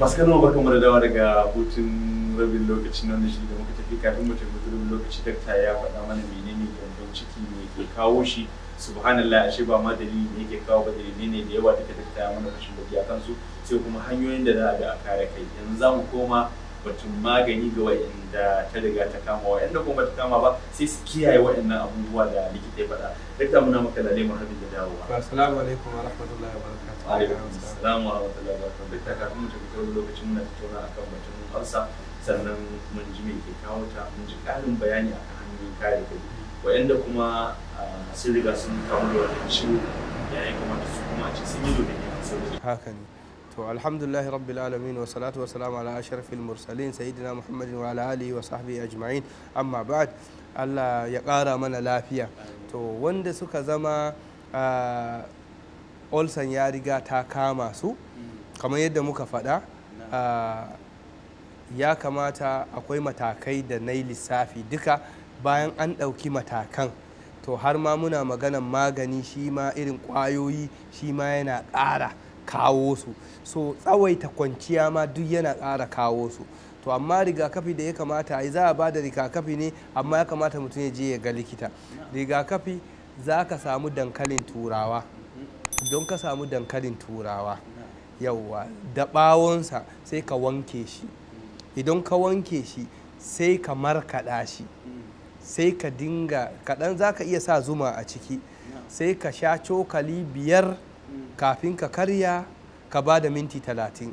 masu kallon barkan mu da dawa daga hutun rabin lokacin nan da shi da muka tafi kafin mu tafi rabin lokaci dakta ya faɗa mana menene gyambon ciki ne ke kawo shi. Subhanallah, ashe ba ma dalili ne yake kawo ba, dalili ne da yawa take dakta ya mana fashin baki akan su, sai kuma hanyoyin da za a ga a kare kai. Yanzu za mu koma batun magani ga wa'anda ta riga ta kama, wa'anda kuma ta kama ba sai su kiyaye wa'annan abubuwa da likita ya faɗa. Dakta muna maka lalle marhabin da dawowa. Assalamu alaikum wa rahmatullahi wa barakatuh. Alaikum assalam wa rahmatullahi wa barakatuh. Dakta kafin mu tafi kawai lokacin muna tattauna akan batun ulcer, sannan mun ji me ke kawo ta, mun ji ƙarin bayani akan hanyoyin kare kai. Wa'anda kuma sun riga sun kamu da wannan ciwo, ya kamata su kuma a ce sun yi domin neman sauki. Haka ne. To alhamdulillahi rabbil alamin wa salatu wa salamu ala ashrafil mursalin sayyidina Muhammadin wa ala alihi wa sahbihi ajma'in. Amma ba'd, Allah ya ƙara mana lafiya. To wanda suka zama olsan ya riga ta kama su, kamar yadda muka faɗa, ya kamata akwai matakai da na yi lissafi duka. Bayan an ɗauki matakan, to har ma muna maganan magani, shi ma irin ƙwayoyi shi ma yana ƙara kawo su. So tsawaita kwanciya ma duk yana ƙara kawo su. To amma rigakafi da ya kamata ai za a ba da rigakafi ne, amma ya kamata mutum ya je ya ga likita. Rigakafi za ka samu dankalin turawa. Don ka samu dankalin turawa, yauwa da ɓawonsa sai ka wanke shi. Idan ka wanke shi sai ka markaɗa shi, sai ka dinga kaɗan, za ka iya sa zuma a ciki, sai ka sha cokali 5 kafin ka karya, ka ba da minti 30.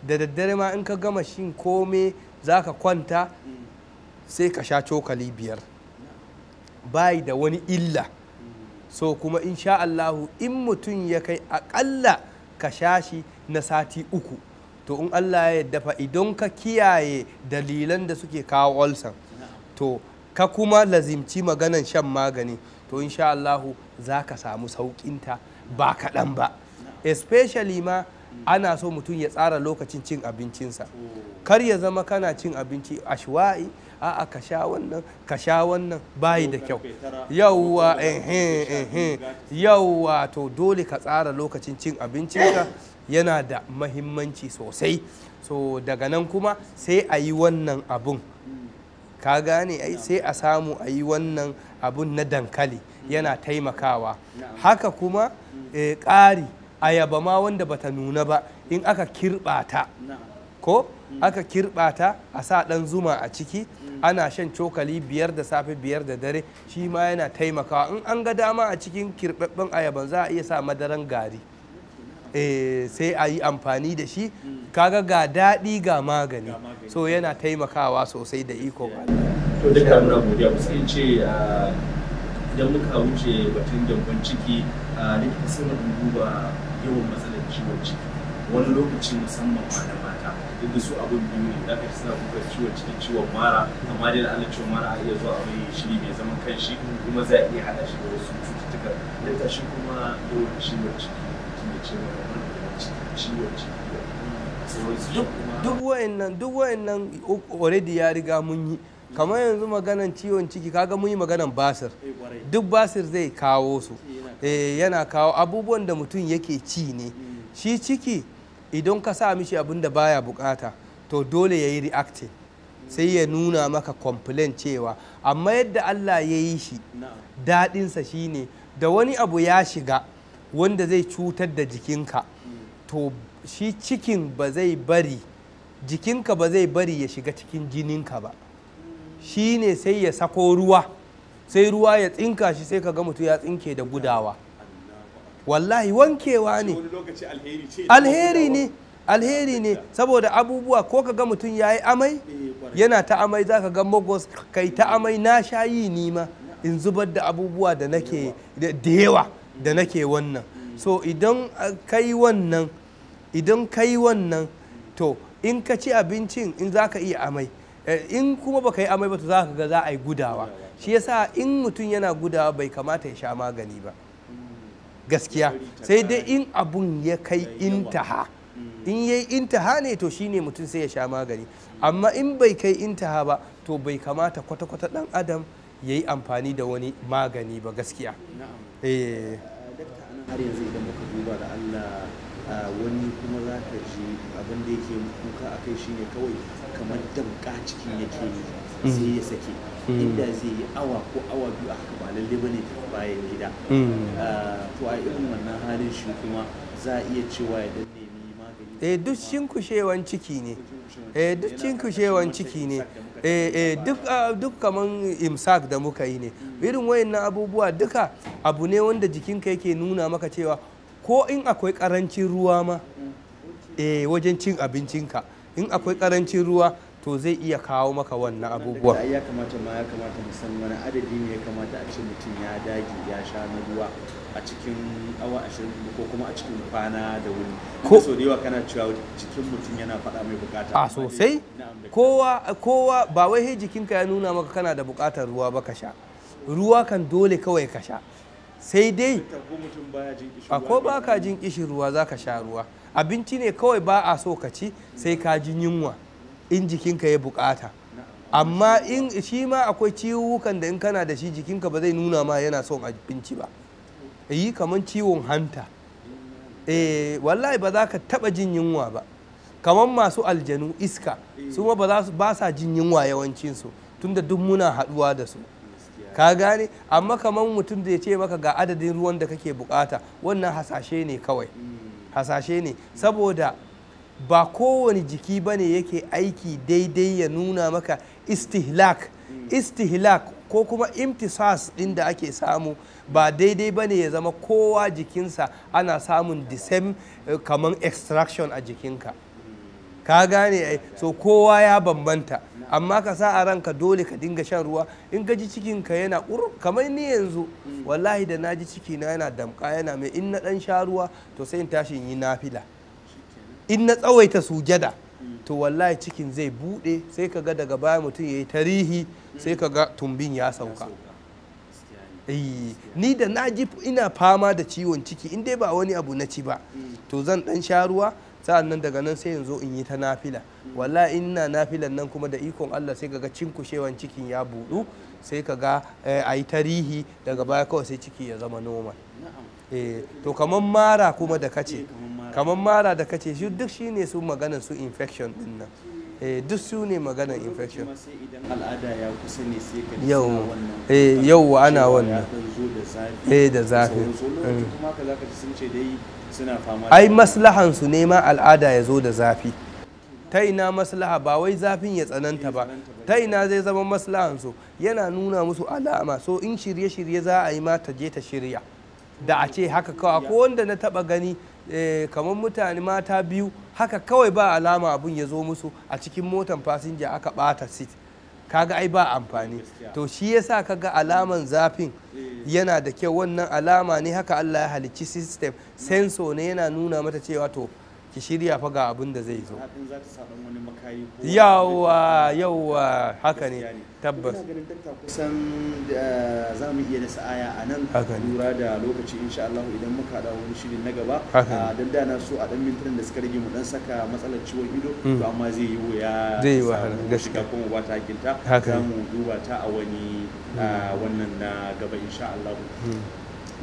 Da daddare ma in ka gama shin kome za ka kwanta, sai ka sha cokali 5. Bai da wani illa. So kuma insha Allahu in mutum ya kai aƙalla ka sha shi na sati 3, to in Allah ya yarda fa, idan ka kiyaye dalilan da suke kawo ulcer, to ka kuma lazimci maganan shan magani, to insha Allahu za ka samu sauƙinta ba kaɗan ba. Especially ma ana so mutum ya tsara lokacin cin abincinsa. Kar ya zama kana cin abinci ashwa'i, a'a ka sha wannan bayi da kyau. Yauwa to dole ka tsara lokacin cin abincinka, yana da mahimmanci sosai. So daga nan kuma sai a yi wannan abun, ka gane ai, sai a samu a yi wannan abun na dankali, yana taimakawa. Haka kuma ƙari ayaba ma wanda bata nuna ba, in aka kirɓa ta, ko aka kirɓa ta a sa ɗan zuma a ciki, ana shan cokali 5 da safe 5 da dare, shi ma yana taimakawa. In an ga dama a cikin kirɓaɓɓen ayaban za a iya sa madaran gari, sai a yi amfani da shi. Kaga ga daɗi ga magani, so yana taimakawa sosai da iko. To duka muna godiya. Kusan ce idan muka wuce batun gyambon ciki, likita sai mu duba yawan matsalar ciwon ciki. Wani lokaci musamman ma na mata, duk da su abun biyu ne, da ka suna kuka ciwon ciki, ciwon mara, amma dai da ana ciwon mara a iya zuwa a mai shiri mai zaman kanshi, kuma za a iya haɗa shi da wasu cututtuka. Da shi kuma yawan ciwon ciki, mutum ya ce wani ciwon ciki, duk wa'annan already ya riga mun yi. Kamar yanzu maganan ciwon ciki, kaga mun yi maganan basir. Duk basir zai kawo su, yana kawo abubuwan da mutum yake ci ne. Shi ciki idan ka sa mishi abin da baya bukata, to dole ya yi reacting, sai ya nuna maka complaint cewa. Amma yadda Allah ya yi shi, daɗinsa shine da wani abu ya shiga wanda zai cutar da jikinka, to shi cikin ba zai bari, jikinka ba zai bari ya shiga cikin jininka ba. Shi ne sai ya sako ruwa, sai ruwa ya tsinka shi, sai ka ga mutum ya tsinke da gudawa. Wallahi wankewa ne, alheri ne, saboda abubuwa. Ko ka ga mutum ya yi amai, yana ta amai, za ka ga magos kai ta amai. Na sha yi nima in zubar da abubuwa da nake da yawa da nake wannan. So idan ka yi wannan, to in ka ci abincin, in za ka iya amai, in kuma baka yi amai ba, to za ka ga za a yi gudawa. Shi yasa in mutum yana gudawa bai kamata ya sha magani ba gaskiya, sai dai in abun ya kai intaha. In yayi intaha ne, to shine mutum sai ya sha magani. Amma in bai kai intaha ba, to bai kamata kwata-kwata dan adam ya yi amfani da wani magani ba gaskiya. Dakta, anan har yanzu idan muka duba da Allah wani kuma za ka ji abin da yake kuka a kai shine kawai kamar damƙa cikin yake yi sai ya sake inda zai yi awa ko awa biyu a haka ba lalle bane ta bayan gida to a irin wannan halin shi kuma za a iya cewa ya dan nemi magani duk cinkushewan ciki ne duk cinkushewan ciki ne duk kaman imsak da muka yi ne irin wayannan abubuwa duka abu ne wanda jikinka yake nuna maka cewa ko in akwai karancin ruwa ma wajen cin abincinka in akwai karancin ruwa to zai iya kawo maka wannan abubuwa. Ya kamata musamman adadi ne ya kamata a ce mutum ya dage ya sha na ruwa a cikin awa 20 ko kuma a cikin kwana da wuni. Ko so da yawa kana cewa jikin mutum yana faɗa mai bukata. A sosai. Kowa ba wai sai jikinka ya nuna maka kana da bukatar ruwa ba ka sha. Ruwa kan dole kawai ka sha. Sai dai ko ba ka jin kishin ruwa za ka sha ruwa. Abinci ne kawai ba a so ka ci sai ka ji yunwa. In jikinka ya bukata amma in shi ma akwai ciwukan da in kana da shi jikinka ba zai nuna ma yana son abinci ba kamar ciwon hanta wallahi ba za ka taba jin yunwa ba kamar masu aljanu iska su ma ba sa jin yunwa yawancinsu tunda duk muna haduwa da su ka gane amma kamar mutum da ya ce maka ga adadin ruwan da kake bukata wannan hasashe ne kawai hasashe ne saboda ba kowane jiki bane yake aiki daidai ya nuna maka istihlak ko kuma imtisas din da ake samu ba daidai bane ya zama kowa jikinsa ana samun the same kaman extraction a jikinka ka gane so kowa ya bambanta amma ka sa a ranka dole ka dinga shan ruwa in ka ji cikinka yana kamar ni yanzu wallahi da na ji cikina yana damka yana mai in na dan sha ruwa to sai in tashi in yi nafila in na tsawaita sujada to wallahi cikin zai bude sai ka ga daga baya mutum ya yi tarihi sai ka ga tumbin ya sauka ni da na ji ina fama da ciwon ciki in dai ba wani abu na ci ba to zan dan sha ruwa sa'an nan daga nan sai yanzu in yi ta nafila wallahi ina nafilan nan kuma da ikon Allah sai ka ga cinkushewan cikin ya budu sai ka ga a yi tarihi daga baya kawai sai ciki ya zama normal to kamar mara kuma da kace kamar mara da kace shi duk shine su maganar su infection din nan duk su ne maganar infection idan al'ada ya kusa ne sai ka yau ana wannan da zafi kuma ka zaka ji sun ce dai suna fama ai maslahan su ne ma al'ada ya zo da zafi ta ina maslaha ba wai zafin ya tsananta ba ta ina zai zama maslahan su yana nuna musu alama so in shirye-shirye za a yi ma ta je ta shirya da a ce haka kawai ko wanda na taba gani kamar mutane mata biyu haka kawai ba alama abun ya zo musu a cikin motan fasinja aka bata seat kaga ai ba amfani to shi yasa kaga alaman zafin yana da kyau wannan alama ne haka Allah ya halicci system sensor ne yana nuna mata cewa to ki shirya fa ga abin da zai zo yawa haka ne tabbas ina ganin dakta kusan za mu iya nasa aya a nan lura da lokaci insha Allah idan muka da wani shirin na gaba dan da na so a dan mintunan da suka rage mu dan saka matsalar ciwon ido to amma zai yi wuya zai yi wahala gaskiya kuma ba ta hakinta za mu duba ta a wani wannan na gaba insha Allah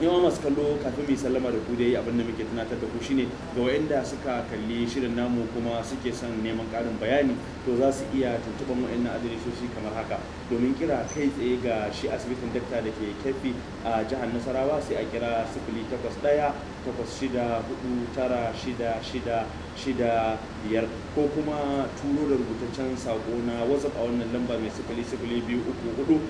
yawa masu kallo kafin mai sallama da ku dai abin da muke tunatar da ku shine ga wayanda suka kalli shirin namu kuma suke son neman karin bayani to za su iya tuntuɓar wayannan adireshoshi kamar haka domin kira kai tsaye ga shi asibitin dakta da ke Keffi a jihar Nasarawa sai a kira 081-8649-6665 ko kuma turo da rubutaccen sako na WhatsApp a wannan lamba mai 00244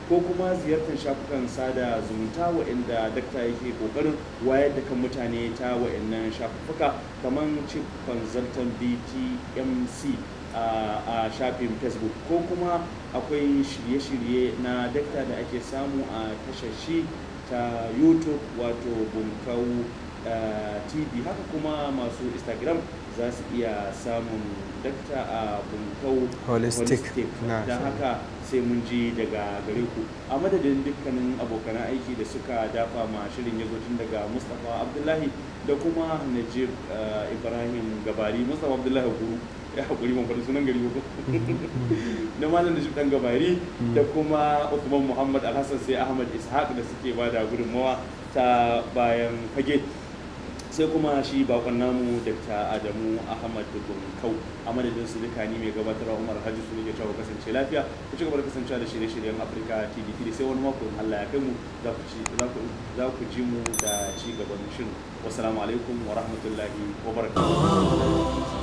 ko kuma ziyartar shafukan sada zumunta waɗanda dakta yake kokarin wayar da kan mutane ta waɗannan shafuka kamar chief consultant BTMC a shafin Facebook ko kuma akwai shirye-shirye na dakta da ake samu a tashar shi ta YouTube wato Bunkau TV haka kuma masu Instagram za su iya samun dakta a Bunkau holistic don haka sai mun ji daga gare ku. A madadin dukkanin abokan aiki da suka dafa ma shirin ya zo tun daga Mustapha Abdullahi da kuma Najib Ibrahim Gabari, Mustapha Abdullahi Guru ya haƙuri ban faɗi sunan gari ko da malam Najib dan Gabari da kuma Uthman Muhammad Alhassan sai Ahmad Ishaq da suke bada gudunmawa ta bayan fage, sai kuma shi bakon namu Dr. Adamu Ahmad BUNKAU. A madadin su duka ni mai gabatarwa Umar Hajji su ne ke cewa kasance lafiya, ku ci gaba da kasancewa da shirye-shiryen Africa TV3 sai wani mako in Allah ya kai mu za ku ji mu da ci gaban shirin. Wassalamu alaikum wa rahmatullahi wa barakatuh.